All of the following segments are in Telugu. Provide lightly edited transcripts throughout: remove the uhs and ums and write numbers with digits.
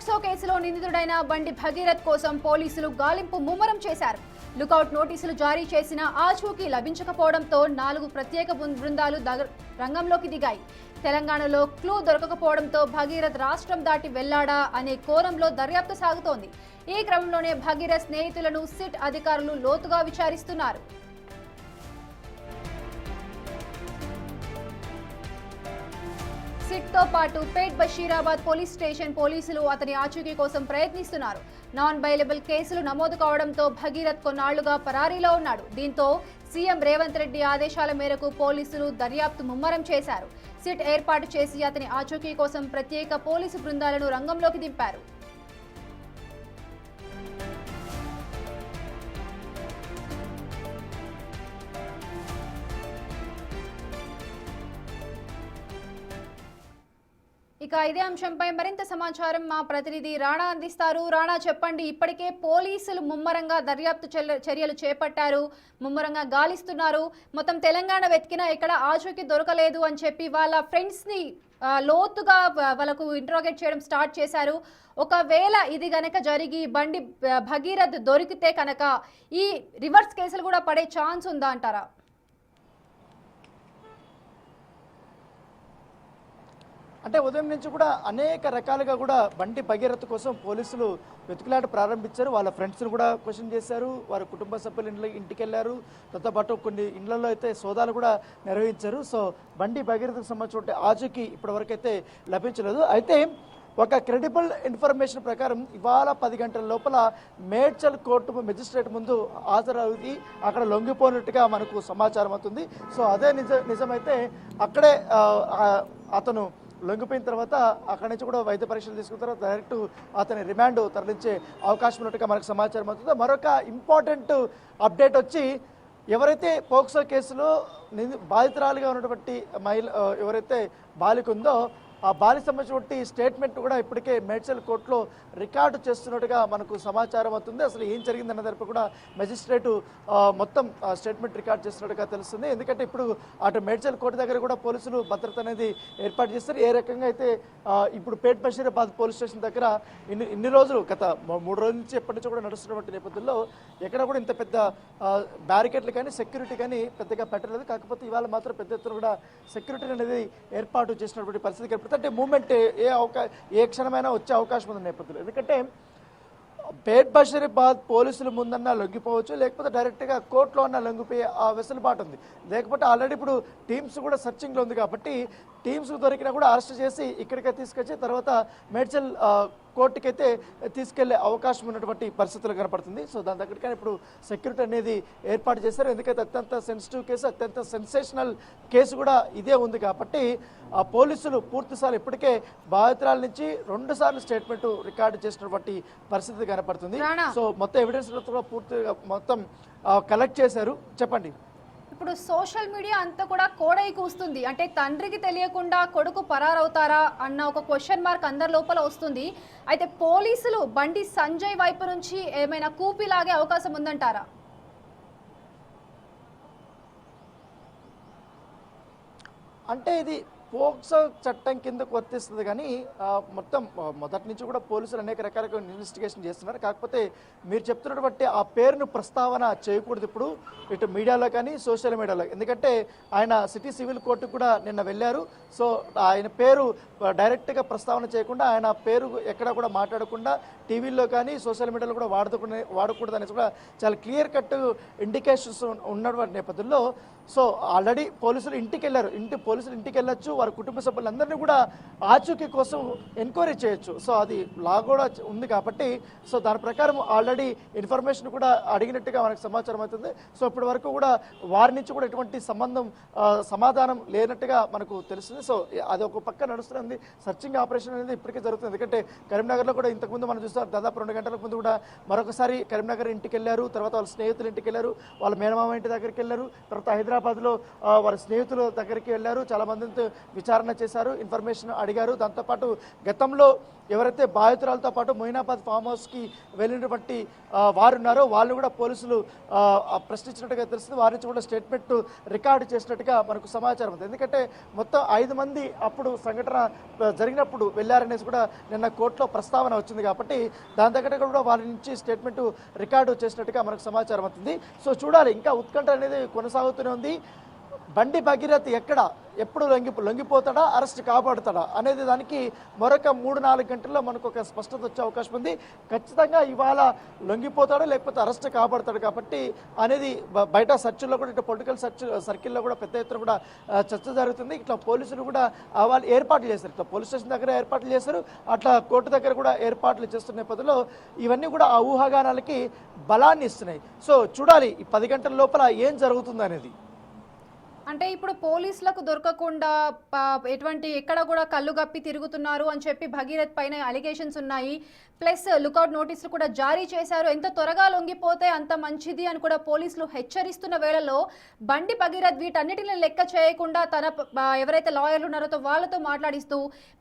పోక్సో కేసులో నిందితుడైన బండి భగీరథ్ కోసం పోలీసులు గాలింపు ముమ్మరం చేశారు. లుకౌట్ నోటీసులు జారీ చేసిన ఆచూకీ లభించకపోవడంతో 4 ప్రత్యేక బృందాలు రంగంలోకి దిగాయి. తెలంగాణలో క్లూ దొరకకపోవడంతో భగీరథ్ రాష్ట్రం దాటి వెళ్లాడా అనే కోణంలో దర్యాప్తు సాగుతోంది. ఈ క్రమంలోనే భగీరథ్ స్నేహితులను సిట్ అధికారులు లోతుగా విచారిస్తున్నారు. సిట్ తో పాటు పేట్ బషీరాబాద్ పోలీస్ స్టేషన్ పోలీసులు అతని ఆచూకీ కోసం ప్రయత్నిస్తున్నారు. నాన్ బైలబుల్ కేసులు నమోదు కావడంతో భగీరథ్ కొన్నాళ్లుగా పరారీలో ఉన్నాడు. దీంతో సీఎం రేవంత్ రెడ్డి ఆదేశాల మేరకు పోలీసులు దర్యాప్తు ముమ్మరం చేశారు. సిట్ ఏర్పాటు చేసి అతని ఆచూకీ కోసం ప్రత్యేక పోలీసు బృందాలను రంగంలోకి దింపారు. ఇక ఇదే అంశంపై మరింత సమాచారం మా ప్రతినిధి రాణా అందిస్తారు. రాణా, చెప్పండి. ఇప్పటికే పోలీసులు ముమ్మరంగా దర్యాప్తు చర్యలు చేపట్టారు, ముమ్మరంగా గాలిస్తున్నారు. మొత్తం తెలంగాణ వెతికినా ఇక్కడ ఆచూకీ దొరకలేదు అని చెప్పి వాళ్ళ ఫ్రెండ్స్ ని లోతుగా వాళ్ళకు ఇంట్రోగేట్ చేయడం స్టార్ట్ చేశారు. ఒకవేళ ఇది గనక జరిగి బండి భగీరథ్ దొరికితే కనుక ఈ రివర్స్ కేసులు కూడా పడే ఛాన్స్ ఉందా అంటారా? అంటే ఉదయం నుంచి కూడా అనేక రకాలుగా కూడా బండి భగీరథ కోసం పోలీసులు వెతుకులాట ప్రారంభించారు. వాళ్ళ ఫ్రెండ్స్ని కూడా క్వశ్చన్ చేశారు, వారి కుటుంబ సభ్యులు ఇంటికి వెళ్ళారు. దాంతో పాటు కొన్ని ఇళ్లలో అయితే సోదాలు కూడా నిర్వహించారు. సో బండి భగీరథకు సంబంధించిన ఆచూకీ ఇప్పటివరకు అయితే లభించలేదు. అయితే ఒక క్రెడిబుల్ ఇన్ఫర్మేషన్ ప్రకారం ఇవాళ 10 గంటల లోపల మేడ్చల్ కోర్టు మెజిస్ట్రేట్ ముందు హాజరవుది అక్కడ లొంగిపోయినట్టుగా మనకు సమాచారం అవుతుంది. సో అదే నిజమైతే అక్కడే అతను లొంగిపోయిన తర్వాత అక్కడి నుంచి కూడా వైద్య పరీక్షలు తీసుకున్న తర్వాత డైరెక్ట్ అతని రిమాండ్ తరలించే అవకాశం ఉన్నట్టుగా మనకు సమాచారం అవుతుంది. మరొక ఇంపార్టెంట్ అప్డేట్ వచ్చి ఎవరైతే పోక్సో కేసులో బాధితురాలుగా ఉన్నటువంటి ఎవరైతే బాలిక ఉందో ఆ బాలిక సంబంధించినటువంటి స్టేట్మెంట్ కూడా ఇప్పటికే మేడ్చల్ కోర్టులో రికార్డు చేస్తున్నట్టుగా మనకు సమాచారం అవుతుంది. అసలు ఏం జరిగిందన్న దానిపై కూడా మెజిస్ట్రేటు మొత్తం స్టేట్మెంట్ రికార్డ్ చేస్తున్నట్టుగా తెలుస్తుంది. ఎందుకంటే ఇప్పుడు అటు మేడ్చల్ కోర్టు దగ్గర కూడా పోలీసులు భద్రత అనేది ఏర్పాటు చేస్తారు. ఏ రకంగా అయితే ఇప్పుడు పేట్ బషీరాబాద్ పోలీస్ స్టేషన్ దగ్గర ఇన్ని రోజులు గత 3 రోజుల నుంచి ఎప్పటి నుంచో కూడా నడుస్తున్నటువంటి నేపథ్యంలో ఎక్కడ కూడా ఇంత పెద్ద బ్యారికేడ్లు కానీ సెక్యూరిటీ కానీ పెద్దగా పెట్టలేదు. కాకపోతే ఇవాళ మాత్రం పెద్ద ఎత్తున కూడా సెక్యూరిటీ అనేది ఏర్పాటు చేసినటువంటి పరిస్థితి అంటే మూమెంట్ ఏ క్షణమైనా వచ్చే అవకాశం ఉంది నేపథ్యంలో. ఎందుకంటే పేట్ బషీరాబాద్ పోలీసుల ముందన్నా లొంగిపోవచ్చు, లేకపోతే డైరెక్ట్గా కోర్టులో అన్నా లొంగిపోయే ఆ వెసులుబాటు ఉంది. లేకపోతే ఆల్రెడీ ఇప్పుడు టీమ్స్ కూడా సర్చింగ్లో ఉంది కాబట్టి టీమ్స్ దొరికినా కూడా అరెస్ట్ చేసి ఇక్కడికే తీసుకొచ్చి తర్వాత మేడ్చల్ కోర్టుకైతే తీసుకెళ్లే అవకాశం ఉన్నటువంటి పరిస్థితులు కనపడుతుంది. సో దాని దగ్గర ఇప్పుడు సెక్యూరిటీ అనేది ఏర్పాటు చేశారు. ఎందుకైతే అత్యంత సెన్సిటివ్ కేసు, అత్యంత సెన్సేషనల్ కేసు కూడా ఇదే ఉంది కాబట్టి ఆ పోలీసులు పూర్తిసార్లు ఇప్పటికే బాధితురాల నుంచి 2 సార్లు స్టేట్మెంట్ రికార్డు చేసినటువంటి పరిస్థితి కనపడుతుంది. సో మొత్తం ఎవిడెన్స్ కూడా పూర్తిగా మొత్తం కలెక్ట్ చేశారు. చెప్పండి. ఇప్పుడు సోషల్ మీడియా అంతా కూడా కోడై కూస్తుంది. అంటే తండ్రికి తెలియకుండా కొడుకు పరారవుతారా అన్న ఒక క్వశ్చన్ మార్క్ అందరి లోపల వస్తుంది. అయితే పోలీసులు బండి సంజయ్ వైపు నుంచి ఏమైనా కూపిలాగే అవకాశం ఉందంటారా? అంటే ఇది పోక్సో చట్టం కిందకు వర్తిస్తుంది కానీ మొత్తం మొదటి నుంచి కూడా పోలీసులు అనేక రకాలుగా ఇన్వెస్టిగేషన్ చేస్తున్నారు. కాకపోతే మీరు చెప్తున్నటువంటి ఆ పేరును ప్రస్తావన చేయకూడదు ఇప్పుడు ఇటు మీడియాలో కానీ సోషల్ మీడియాలో. ఎందుకంటే ఆయన సిటీ సివిల్ కోర్టుకు కూడా నిన్న వెళ్ళారు. సో ఆయన పేరు డైరెక్ట్గా ప్రస్తావన చేయకుండా ఆయన పేరు ఎక్కడ కూడా మాట్లాడకుండా టీవీల్లో కానీ సోషల్ మీడియాలో కూడా వాడకూడదు అనేసి కూడా చాలా క్లియర్ కట్ ఇండికేషన్స్ ఉన్నటువంటి నేపథ్యంలో సో ఆల్రెడీ పోలీసులు ఇంటికి వెళ్ళారు. పోలీసులు ఇంటికి వెళ్ళొచ్చు, వారి కుటుంబ సభ్యులందరినీ కూడా ఆచూకీ కోసం ఎంక్వైరీ చేయొచ్చు. సో అది లా కూడా ఉంది కాబట్టి సో దాని ప్రకారం ఆల్రెడీ ఇన్ఫర్మేషన్ కూడా అడిగినట్టుగా మనకు సమాచారం అవుతుంది. సో ఇప్పటి వరకు కూడా వారి నుంచి కూడా ఎటువంటి సమాధానం లేనట్టుగా మనకు తెలుస్తుంది. సో అది ఒక పక్క నడుస్తుంది. సర్చింగ్ ఆపరేషన్ అనేది ఇప్పటికే జరుగుతుంది. ఎందుకంటే కరీంనగర్లో కూడా ఇంతకుముందు మనం చూస్తాం దాదాపు 2 గంటల ముందు కూడా మరొకసారి కరీంనగర్ ఇంటికి వెళ్ళారు, తర్వాత వాళ్ళ స్నేహితులు ఇంటికి వెళ్ళారు, వాళ్ళ మేనమామ ఇంటి దగ్గరికి వెళ్ళారు, తర్వాత హైదరాబాద్ బషీరాబాద్లో వారి స్నేహితుల దగ్గరికి వెళ్ళారు, చాలా మందితో విచారణ చేశారు, ఇన్ఫర్మేషన్ అడిగారు. దాంతోపాటు గతంలో ఎవరైతే బాధితురాలతో పాటు మొయినాబాద్ ఫామ్ హౌస్కి వెళ్ళినటువంటి వారు ఉన్నారో వాళ్ళు కూడా పోలీసులు ప్రశ్నించినట్టుగా తెలుస్తుంది. వారి నుంచి కూడా స్టేట్మెంట్ రికార్డు చేసినట్టుగా మనకు సమాచారం ఉంది. ఎందుకంటే మొత్తం 5 మంది అప్పుడు సంఘటన జరిగినప్పుడు వెళ్ళారనేసి కూడా నిన్న కోర్టులో ప్రస్తావన వచ్చింది కాబట్టి దాని దగ్గర కూడా వారి నుంచి స్టేట్మెంట్ రికార్డు చేసినట్టుగా మనకు సమాచారం అవుతుంది. సో చూడాలి, ఇంకా ఉత్కంఠ అనేది కొనసాగుతూనే ఉంది. బండి భగీరథ్ ఎప్పుడు లొంగిపోతాడా, అరెస్ట్ కాపాడుతాడా అనేది దానికి మరొక 3-4 గంటల్లో మనకు ఒక స్పష్టత వచ్చే అవకాశం ఉంది. ఖచ్చితంగా ఇవాళ లొంగిపోతాడా లేకపోతే అరెస్ట్ కాపాడుతాడు కాబట్టి అనేది బయట సర్చిల్లో కూడా, ఇట్లా పొలిటికల్ సర్కిల్లో కూడా పెద్ద ఎత్తున కూడా చర్చ జరుగుతుంది. ఇట్లా పోలీసులు కూడా వాళ్ళు ఏర్పాట్లు చేశారు, ఇట్లా పోలీస్ స్టేషన్ దగ్గర ఏర్పాట్లు చేశారు, అట్లా కోర్టు దగ్గర కూడా ఏర్పాట్లు చేస్తున్న నేపథ్యంలో ఇవన్నీ కూడా ఆ ఊహాగానాలకి బలాన్ని ఇస్తున్నాయి. సో చూడాలి ఈ 10 గంటల లోపల ఏం జరుగుతుంది అనేది. అంటే ఇప్పుడు పోలీసులకు దొరకకుండా ఎక్కడ కూడా కళ్ళు గప్పి తిరుగుతున్నారు అని చెప్పి భగీరథ్ పైన అలిగేషన్స్ ఉన్నాయి. ప్లస్ లుకౌట్ నోటీసులు కూడా జారీ చేశారు. ఎంత త్వరగా లొంగిపోతే అంత మంచిది అని కూడా పోలీసులు హెచ్చరిస్తున్న వేళలో బండి భగీరథ్ వీటన్నిటిని లెక్క చేయకుండా తన ఎవరైతే లాయర్లు ఉన్నారో వాళ్ళతో మాట్లాడిస్తూ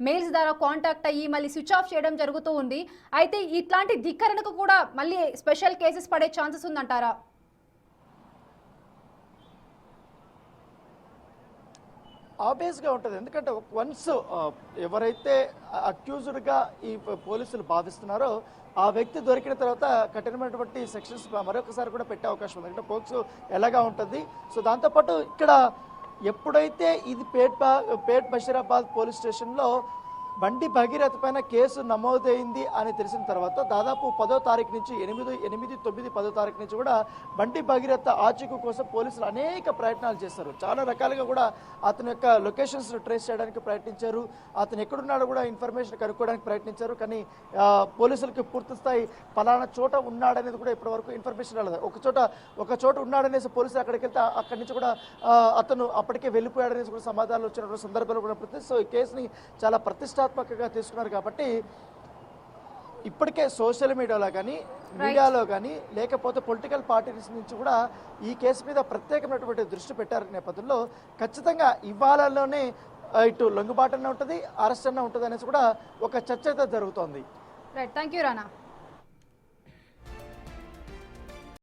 మెయిల్స్ ద్వారా కాంటాక్ట్ అయ్యి మళ్ళీ స్విచ్ ఆఫ్ చేయడం జరుగుతూ ఉంది. అయితే ఇట్లాంటి ధిక్కరణకు కూడా మళ్ళీ స్పెషల్ కేసెస్ పడే ఛాన్సెస్ ఉందంటారా? ఆబ్వియస్గా ఉంటుంది. ఎందుకంటే వన్స్ ఎవరైతే అక్యూజ్డ్గా ఈ పోలీసులు భావిస్తున్నారో ఆ వ్యక్తి దొరికిన తర్వాత కఠినమైనటువంటి సెక్షన్స్ మరొకసారి కూడా పెట్టే అవకాశం ఉంది. ఎందుకంటే పోక్సో ఎలాగా ఉంటుంది. సో దాంతోపాటు ఇక్కడ ఎప్పుడైతే ఇది పేట్ బషీరాబాద్ పోలీస్ స్టేషన్లో బండి భగీరథ్ పైన కేసు నమోదైంది అని తెలిసిన తర్వాత దాదాపు 10వ తారీఖు నుంచి 8, 9, 10వ తారీఖు నుంచి కూడా బండి భగీరథ్ ఆచూకీ కోసం పోలీసులు అనేక ప్రయత్నాలు చేస్తారు. చాలా రకాలుగా కూడా అతని యొక్క లొకేషన్స్ ట్రేస్ చేయడానికి ప్రయత్నించారు, అతను ఎక్కడున్నాడో కూడా ఇన్ఫర్మేషన్ కనుక్కోవడానికి ప్రయత్నించారు. కానీ పోలీసులకి పూర్తి స్థాయి పలానా చోట ఉన్నాడనేది కూడా ఇప్పటివరకు ఇన్ఫర్మేషన్ రాలేదు. ఒక చోట ఉన్నాడనేసి పోలీసులు అక్కడికి వెళ్తే అక్కడి నుంచి కూడా అతను అప్పటికే వెళ్ళిపోయాడనేసి కూడా సమాధానాలు వచ్చిన సందర్భాలు కూడా సో ఈ కేసుని చాలా ప్రతిష్టాత్మకంగా తీసుకున్నారు. కాబట్టి ఇప్పటికే సోషల్ మీడియాలో కానీ లేకపోతే పొలిటికల్ పార్టీస్ నుంచి కూడా ఈ కేసు మీద ప్రత్యేకమైనటువంటి దృష్టి పెట్టారు నేపథ్యంలో ఖచ్చితంగా ఇవాళలోనే ఇటు లొంగుబాటు అన్న ఉంటుంది, అరెస్ట్ అన్న ఉంటుంది అనేసి కూడా ఒక చర్చ అయితే జరుగుతోంది. Right, thank you Rana.